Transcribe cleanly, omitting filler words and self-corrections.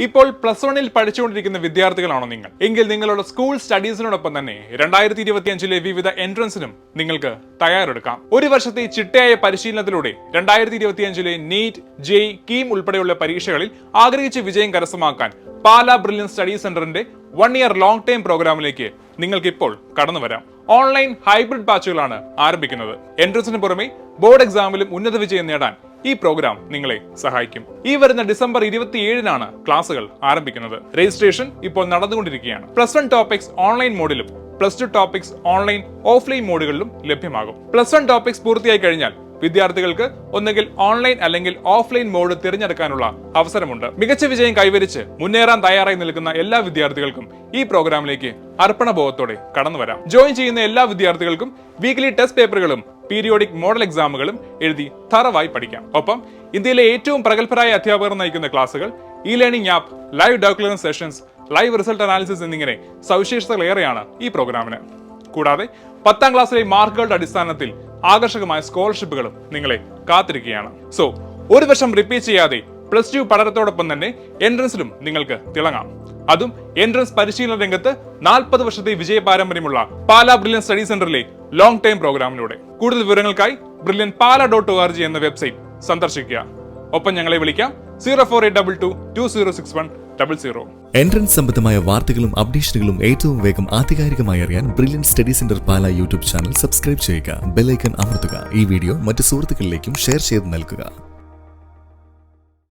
ഇപ്പോൾ +1 പഠിച്ചുകൊണ്ടിരിക്കുന്ന വിദ്യാർത്ഥികളാണോ നിങ്ങൾ എങ്കിൽ നിങ്ങളുടെ സ്കൂൾ സ്റ്റഡീസിനോടൊപ്പം തന്നെ 2025 വിവിധ എൻട്രൻസിനും നിങ്ങൾക്ക് തയ്യാറെടുക്കാം. ഒരു വർഷത്തെ ചിട്ടയായ പരിശീലനത്തിലൂടെ 2025 നീറ്റ്, ജെഇ, കീം ഉൾപ്പെടെയുള്ള പരീക്ഷകളിൽ ആഗ്രഹിച്ച വിജയം കരസ്ഥമാക്കാൻ പാലാ ബ്രില്യൻസ് സ്റ്റഡി സെന്ററിന്റെ 1 ഇയർ ലോങ് ടൈം പ്രോഗ്രാമിലേക്ക് നിങ്ങൾക്ക് ഇപ്പോൾ കടന്നു വരാം. ഓൺലൈൻ ഹൈബ്രിഡ് ബാച്ചുകളാണ് ആരംഭിക്കുന്നത്. എൻട്രൻസിന് പുറമെ ബോർഡ് എക്സാമിലും ഉന്നത വിജയം നേടാൻ ഈ പ്രോഗ്രാം നിങ്ങളെ സഹായിക്കും. ഈ വരുന്ന ഡിസംബർ 27 ക്ലാസുകൾ ആരംഭിക്കുന്നത്. രജിസ്ട്രേഷൻ ഇപ്പോൾ നടന്നുകൊണ്ടിരിക്കുകയാണ്. +1 ടോപ്പിക്സ് ഓൺലൈൻ മോഡിലും +2 ടോപ്പിക്സ് ഓൺലൈൻ ഓഫ്ലൈൻ മോഡുകളിലും ലഭ്യമാകും. +1 ടോപ്പിക്സ് പൂർത്തിയായി കഴിഞ്ഞാൽ വിദ്യാർത്ഥികൾക്ക് ഒന്നുകിൽ ഓൺലൈൻ അല്ലെങ്കിൽ ഓഫ്ലൈൻ മോഡ് തിരഞ്ഞെടുക്കാനുള്ള അവസരമുണ്ട്. മികച്ച വിജയം കൈവരിച്ച് മുന്നേറാൻ തയ്യാറായി നിൽക്കുന്ന എല്ലാ വിദ്യാർത്ഥികൾക്കും ഈ പ്രോഗ്രാമിലേക്ക് അർപ്പണബോധത്തോടെ കടന്നു വരാം. ജോയിൻ ചെയ്യുന്ന എല്ലാ വിദ്യാർത്ഥികൾക്കും വീക്ക്ലി ടെസ്റ്റ് പേപ്പറുകളും പീരിയോഡിക് മോഡൽ എക്സാമുകളും എഴുതി തറവായി പഠിക്കാം. ഒപ്പം ഇന്ത്യയിലെ ഏറ്റവും പ്രഗത്ഭരായ അധ്യാപകർ നയിക്കുന്ന ക്ലാസുകൾ, E learning app, live document sessions, live result analysis എന്നിങ്ങനെ സവിശേഷതകളേറെയാണ് ഈ പ്രോഗ്രാമിന്. കൂടാതെ 10ാം ക്ലാസ്സിലെ മാർക്കുകളുടെ അടിസ്ഥാനത്തിൽ ആകർഷകമായ സ്കോളർഷിപ്പുകളും നിങ്ങളെ കാത്തിരിക്കുകയാണ്. സോ ഒരു വർഷം റിപ്പീറ്റ് ചെയ്യാതെ +2 പഠനത്തോടൊപ്പം തന്നെ എൻട്രൻസിലും നിങ്ങൾക്ക് തിളങ്ങാം. അതും എൻട്രൻസ് പരിശീലന രംഗത്ത് 40 വർഷത്തെ വിജയ പാരമ്പര്യമുള്ള പാലാ ബ്രില്യൻ സ്റ്റഡി സെന്ററിലെ ലോങ് ടൈം പ്രോഗ്രാമിലൂടെ. കൂടുതൽ വിവരങ്ങൾക്കായി brilliantpala.org എന്ന വെബ്സൈറ്റ് സന്ദർശിക്കുക. ഒപ്പം ഞങ്ങളെ വിളിക്കാം 04822 206100. എൻട്രൻസ് സംബന്ധമായ വാർത്തകളും അപ്ഡേഷനുകളും ഏറ്റവും വേഗം ആധികാരികമായി അറിയാൻ ബ്രില്യൻ സ്റ്റഡി സെന്റർ പാല യൂട്യൂബ് ചാനൽ സബ്സ്ക്രൈബ് ചെയ്യുക. ബെൽ ഐക്കൺ അമർത്തുക. ഈ വീഡിയോ മറ്റു സുഹൃത്തുക്കളിലേക്കും ഷെയർ ചെയ്ത് നൽകുക.